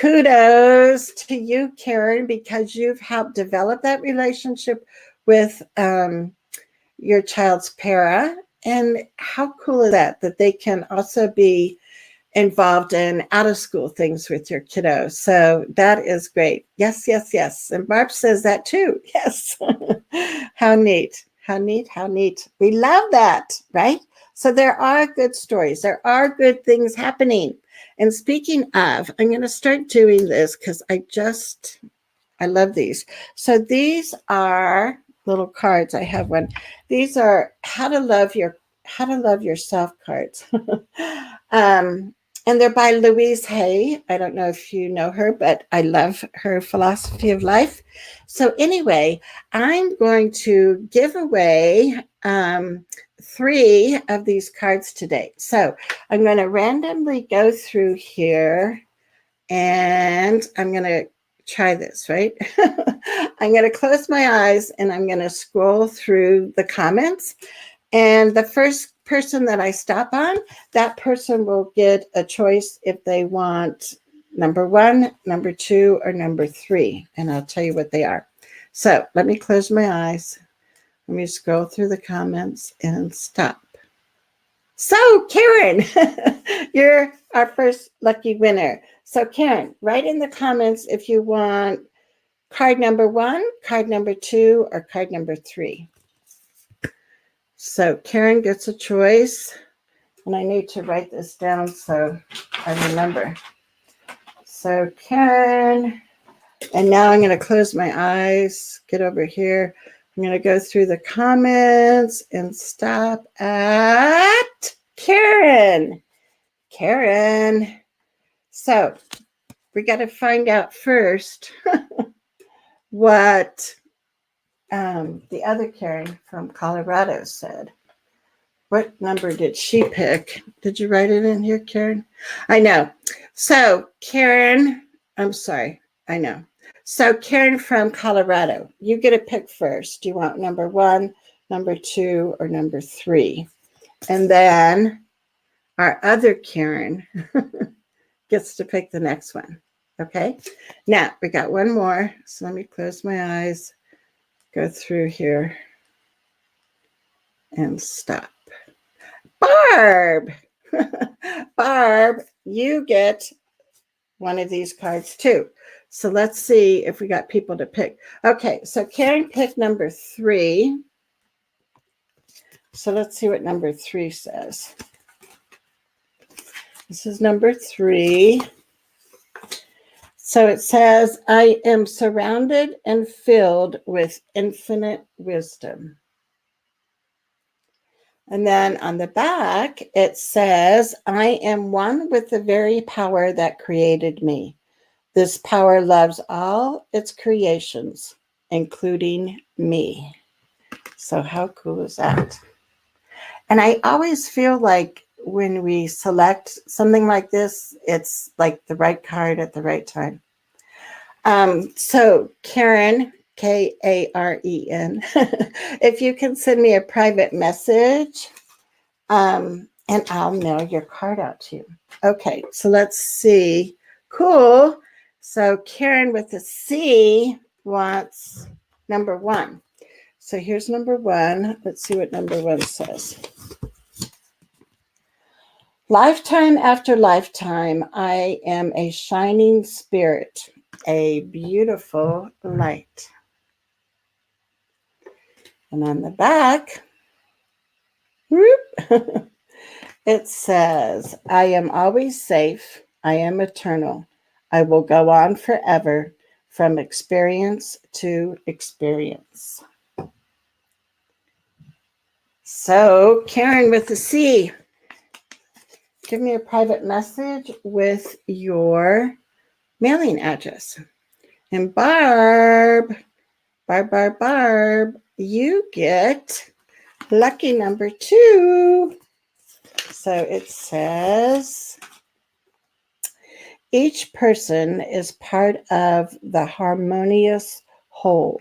kudos to you, Karen, because you've helped develop that relationship with your child's para. And how cool is that they can also be involved in out of school things with your kiddo. So that is great. Yes. And Barb says that too. Yes. How neat. We love that, right? So there are good stories. There are good things happening. And speaking of, I'm going to start doing this because I love these. So these are little cards. I have one. These are how to love yourself cards. And they're by Louise Hay. I don't know if you know her, but I love her philosophy of life. So anyway, I'm going to give away 3 of these cards today. So I'm going to randomly go through here, and I'm going to try this, right? I'm going to close my eyes and I'm going to scroll through the comments. And the first person that I stop on, that person will get a choice if they want number 1, number 2, or number 3. And I'll tell you what they are. So let me close my eyes. Let me scroll through the comments and stop. So Karen, you're our first lucky winner. So Karen, write in the comments if you want card number 1, card number 2, or card number 3. So Karen gets a choice, and I need to write this down so I remember. So Karen, and now I'm going to close my eyes, get over here. I'm going to go through the comments and stop at Karen. So we got to find out first what the other Karen from Colorado said. What number did she pick? Did you write it in here, Karen? I know. So Karen, I'm sorry. I know. So Karen from Colorado, you get to pick first. Do you want number 1, number 2, or number 3? And then our other Karen gets to pick the next one. Okay. Now we got one more. So let me close my eyes, go through here, and stop. Barb, Barb, you get one of these cards too. So let's see if we got people to pick. Okay, so Karen picked number 3. So let's see what number 3 says. This is number 3. So it says, I am surrounded and filled with infinite wisdom. And then on the back, it says, I am one with the very power that created me. This power loves all its creations, including me. So how cool is that? And I always feel like when we select something like this, it's like the right card at the right time. So Karen, Karen, if you can send me a private message, and I'll mail your card out to you. Okay, so let's see. Cool. So Karen with a C wants number 1. So here's number 1. Let's see what number 1 says. Lifetime after lifetime, I am a shining spirit, a beautiful light. And on the back, whoop, it says, I am always safe. I am eternal. I will go on forever from experience to experience. So, Karen with the C, give me a private message with your mailing address. And Barb, you get lucky number 2. So it says, each person is part of the harmonious whole.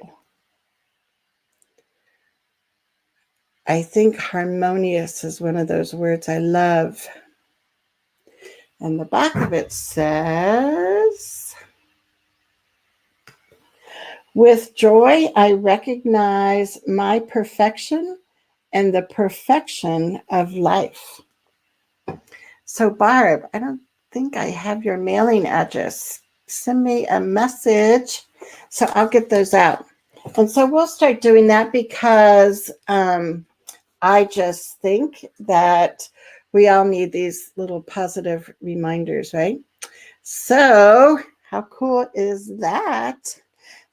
I think harmonious is one of those words I love. And the back of it says, with joy, I recognize my perfection and the perfection of life. So, Barb, I don't think I have your mailing address. Send me a message so I'll get those out. And so we'll start doing that because I just think that we all need these little positive reminders, right? So how cool is that?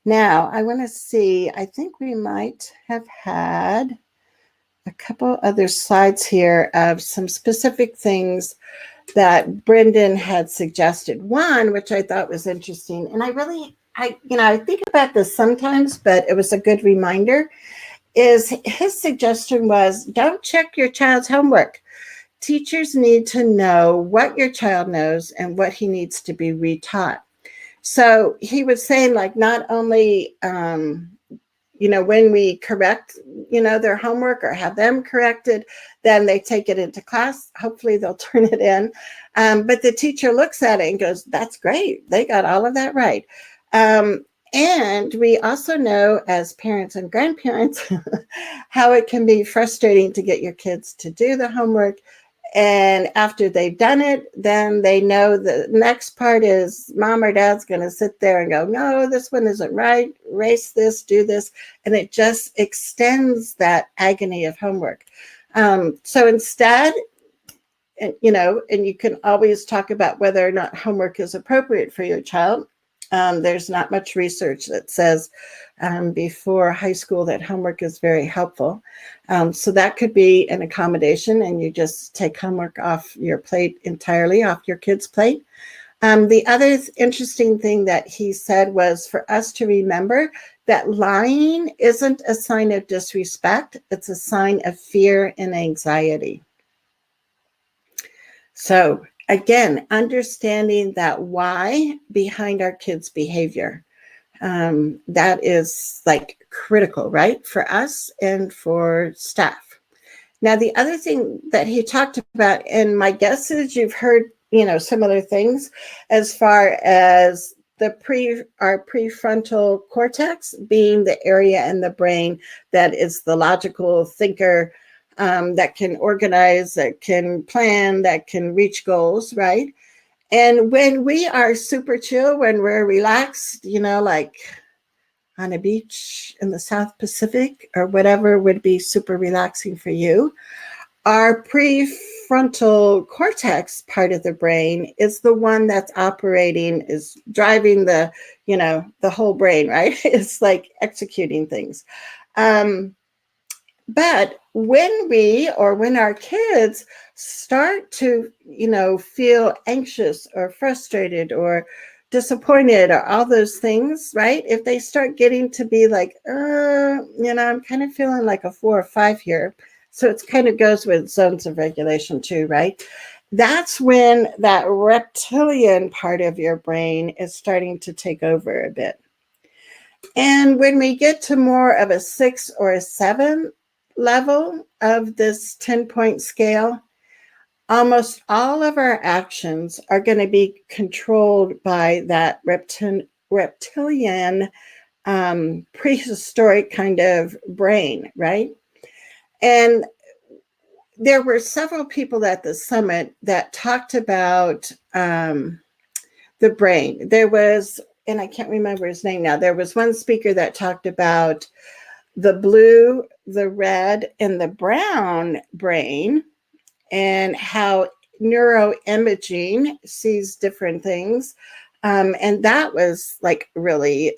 Now, I want to see, I think we might have had a couple other slides here of some specific things that Brendan had suggested. One, which I thought was interesting, and I think about this sometimes, but it was a good reminder, is his suggestion was, don't check your child's homework. Teachers need to know what your child knows and what he needs to be retaught. So he was saying, like, not only, when we correct, their homework or have them corrected, then they take it into class. Hopefully they'll turn it in. But the teacher looks at it and goes, that's great. They got all of that right. And we also know as parents and grandparents how it can be frustrating to get your kids to do the homework. And after they've done it, then they know the next part is mom or dad's going to sit there and go, no, this one isn't right. Erase this, do this. And it just extends that agony of homework. So instead, and you can always talk about whether or not homework is appropriate for your child. There's not much research that says before high school that homework is very helpful. So that could be an accommodation, and you just take homework off your plate entirely, off your kid's plate. The other interesting thing that he said was for us to remember that lying isn't a sign of disrespect. It's a sign of fear and anxiety. So again, understanding that why behind our kids' behavior, that is like critical, right? For us and for staff. Now, the other thing that he talked about, and my guess is you've heard, similar things as far as our prefrontal cortex being the area in the brain that is the logical thinker, that can organize, that can plan, that can reach goals, right? And when we are super chill, when we're relaxed, like on a beach in the South Pacific or whatever would be super relaxing for you, our prefrontal prefrontal cortex part of the brain is the one that's operating, is driving the, the whole brain, right? It's like executing things. But when our kids start to, feel anxious or frustrated or disappointed or all those things, right? If they start getting to be like, I'm kind of feeling like a 4 or 5 here. So it kind of goes with zones of regulation too, right? That's when that reptilian part of your brain is starting to take over a bit. And when we get to more of a 6 or a 7 level of this 10-point scale, almost all of our actions are going to be controlled by that reptilian prehistoric kind of brain, right? And there were several people at the summit that talked about the brain. There was, and I can't remember his name now, there was one speaker that talked about the blue, the red, and the brown brain, and how neuroimaging sees different things. And that was like really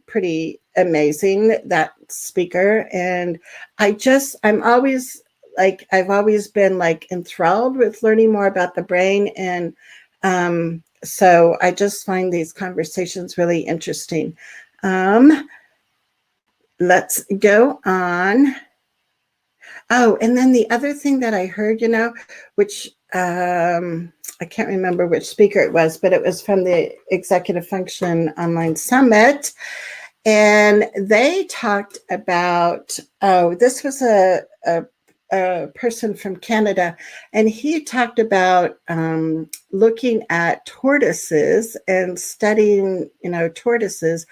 pretty amazing, that speaker. And I'm always like, I've always been like enthralled with learning more about the brain. And so I just find these conversations really interesting. Let's go on. Oh, and then the other thing that I heard, which I can't remember which speaker it was, but it was from the Executive Function Online Summit. And they talked about, this was a person from Canada, and he talked about looking at tortoises and studying, tortoises,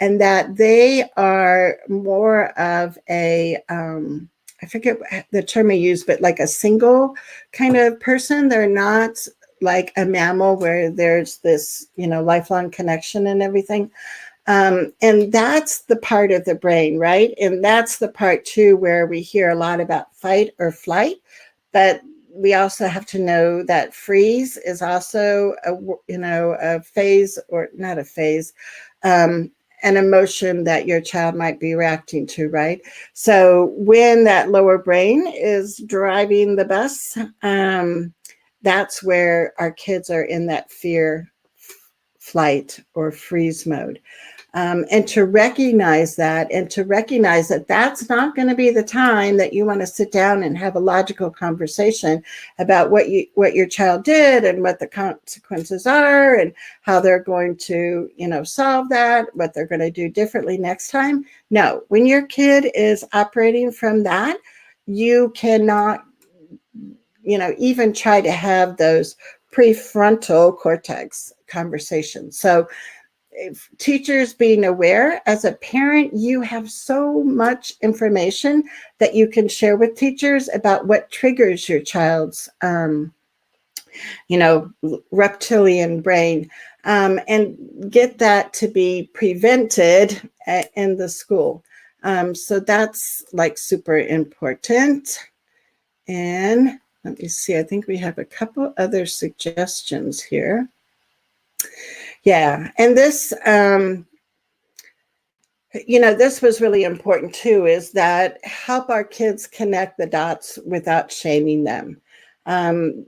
and that they are more of a, I forget the term he used, but like a single kind of person. They're not like a mammal where there's this, lifelong connection and everything. And that's the part of the brain, right? And that's the part too where we hear a lot about fight or flight, but we also have to know that freeze is also a phase, or not a phase, an emotion that your child might be reacting to, right? So when that lower brain is driving the bus, that's where our kids are in that fear, flight, or freeze mode. And to recognize that, that's not going to be the time that you want to sit down and have a logical conversation about what your child did and what the consequences are and how they're going to, solve that, what they're going to do differently next time. No, when your kid is operating from that, you cannot, even try to have those prefrontal cortex conversations. So if teachers being aware, as a parent, you have so much information that you can share with teachers about what triggers your child's, reptilian brain, and get that to be prevented in the school. So that's like super important. And let me see, I think we have a couple other suggestions here. Yeah, and this, this was really important too, is that help our kids connect the dots without shaming them.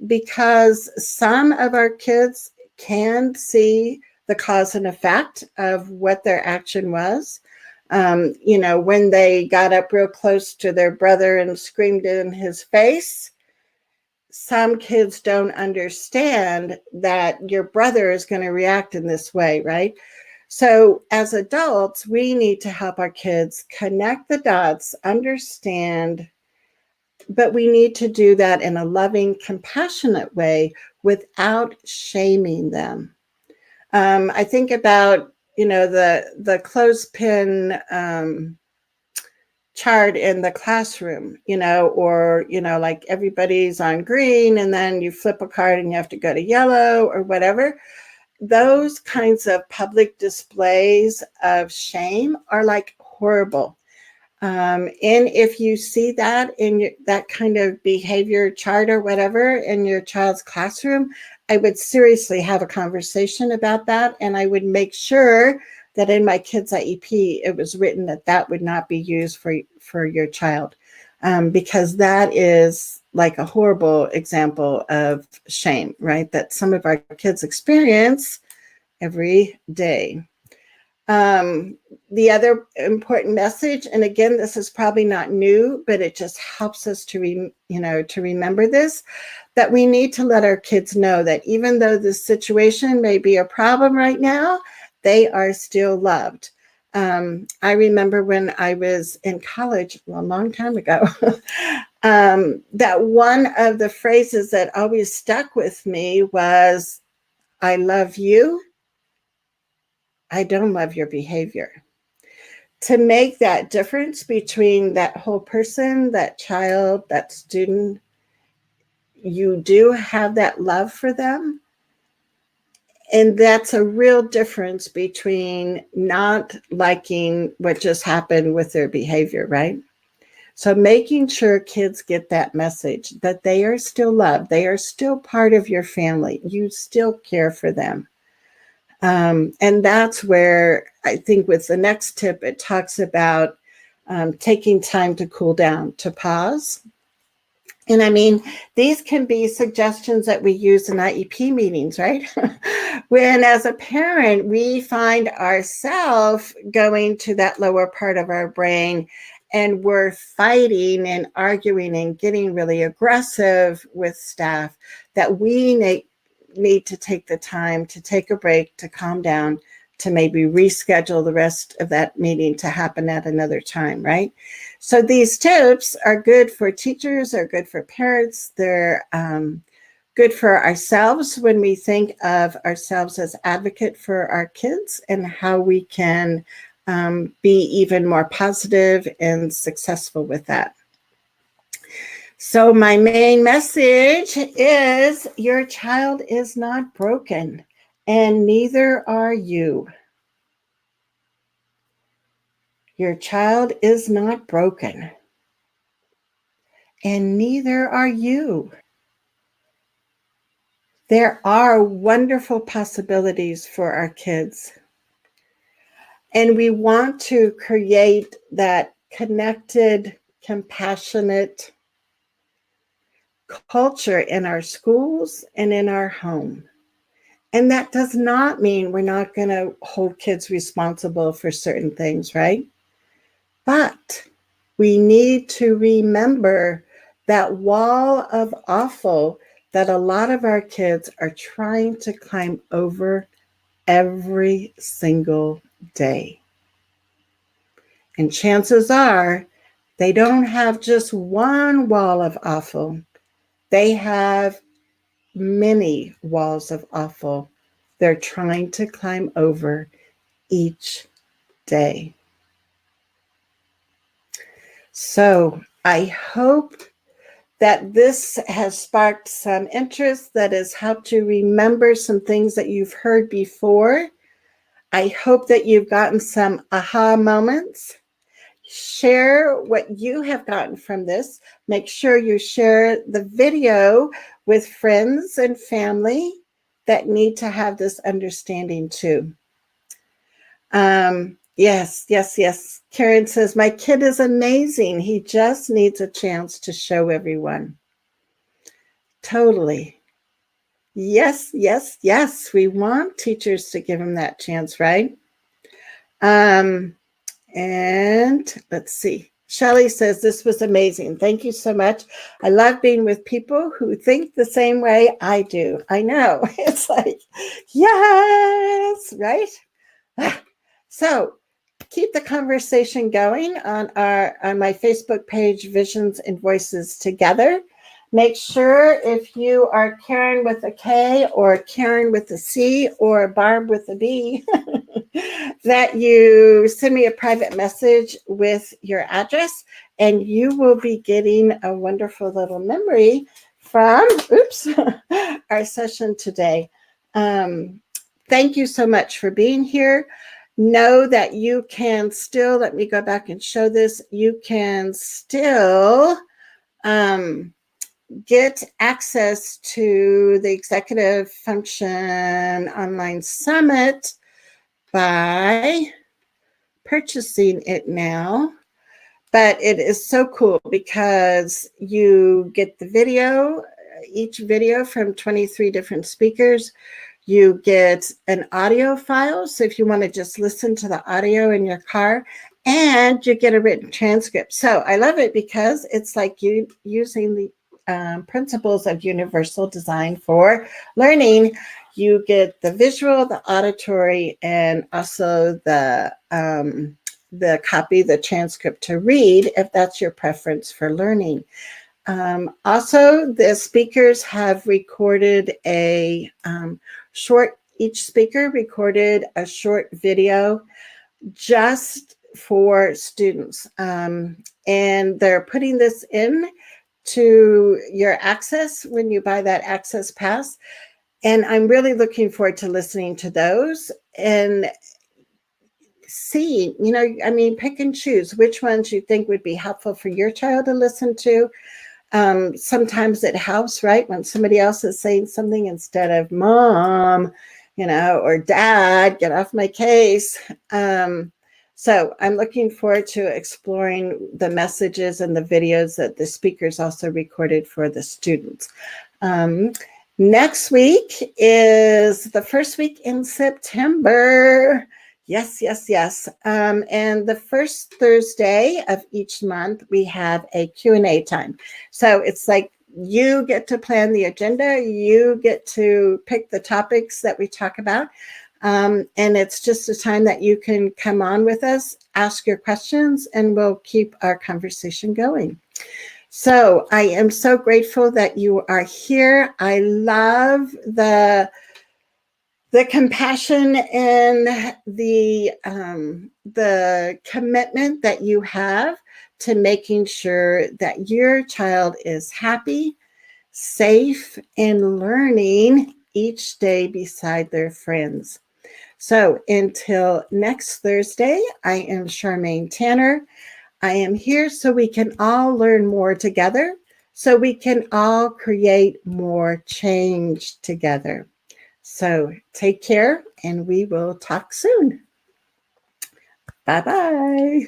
Because some of our kids can see the cause and effect of what their action was. When they got up real close to their brother and screamed in his face, some kids don't understand that your brother is going to react in this way, right? So as adults, we need to help our kids connect the dots, understand, but we need to do that in a loving, compassionate way without shaming them. I think about, the clothespin chart in the classroom, or, like everybody's on green and then you flip a card and you have to go to yellow or whatever. Those kinds of public displays of shame are like horrible. And if you see that in that kind of behavior chart or whatever in your child's classroom, I would seriously have a conversation about that. And I would make sure that in my kids' IEP, it was written that that would not be used for your child. Because that is like a horrible example of shame, right? That some of our kids experience every day. The other important message, and again, this is probably not new, but it just helps us to to remember this, that we need to let our kids know that even though this situation may be a problem right now, they are still loved. I remember when I was in college, well, a long time ago, that one of the phrases that always stuck with me was, I love you. I don't love your behavior. To make that difference between that whole person, that child, that student, you do have that love for them. And that's a real difference between not liking what just happened with their behavior, right? So making sure kids get that message that they are still loved, they are still part of your family, you still care for them. And that's where I think with the next tip, it talks about taking time to cool down, to pause. And I mean, these can be suggestions that we use in IEP meetings, right? When as a parent, we find ourselves going to that lower part of our brain and we're fighting and arguing and getting really aggressive with staff, that we need to take the time to take a break, to calm down, to maybe reschedule the rest of that meeting to happen at another time, right? So these tips are good for teachers, are good for parents, they're good for ourselves when we think of ourselves as advocate for our kids and how we can be even more positive and successful with that. So my main message is your child is not broken, and neither are you. Your child is not broken, and neither are you. There are wonderful possibilities for our kids. And we want to create that connected, compassionate culture in our schools and in our home. And that does not mean we're not going to hold kids responsible for certain things, right? But we need to remember that wall of awful that a lot of our kids are trying to climb over every single day. And chances are they don't have just one wall of awful. They have many walls of awful they're trying to climb over each day. So I hope that this has sparked some interest, that has helped you remember some things that you've heard before. I hope that you've gotten some aha moments. Share what you have gotten from this. Make sure you share the video with friends and family that need to have this understanding too. Yes. Karen says, my kid is amazing. He just needs a chance to show everyone. Totally. Yes. We want teachers to give him that chance, right? And let's see. Shelley says, this was amazing. Thank you so much. I love being with people who think the same way I do. I know. It's like, yes, right? So keep the conversation going on my Facebook page, Visions and Voices Together. Make sure if you are Karen with a K or Karen with a C or Barb with a B, that you send me a private message with your address, and you will be getting a wonderful little memory from our session today. Thank you so much for being here. know that you can still, let me go back and show this, you can still get access to the Executive Function Online Summit by purchasing it now. But it is so cool because you get the video, each video from 23 different speakers. You get an audio file, so if you want to just listen to the audio in your car, and you get a written transcript. So I love it because it's like you using the principles of universal design for learning. You get the visual, the auditory, and also the copy, the transcript to read, if that's your preference for learning. Also, the speakers have recorded a short, each speaker recorded a short video just for students. And they're putting this in to your access when you buy that access pass. And I'm really looking forward to listening to those and see, I mean, pick and choose which ones you think would be helpful for your child to listen to. Sometimes it helps, right, when somebody else is saying something instead of mom, or dad, get off my case. So I'm looking forward to exploring the messages and the videos that the speakers also recorded for the students. Next week is the first week in September. Yes, yes, yes. And the first Thursday of each month, we have a Q&A time. So it's like you get to plan the agenda, you get to pick the topics that we talk about. And it's just a time that you can come on with us, ask your questions, and we'll keep our conversation going. So I am so grateful that you are here. I love the compassion and the commitment that you have to making sure that your child is happy, safe, and learning each day beside their friends. So until next Thursday, I am Charmaine Tanner. I am here so we can all learn more together, so we can all create more change together. So take care, and we will talk soon. Bye-bye.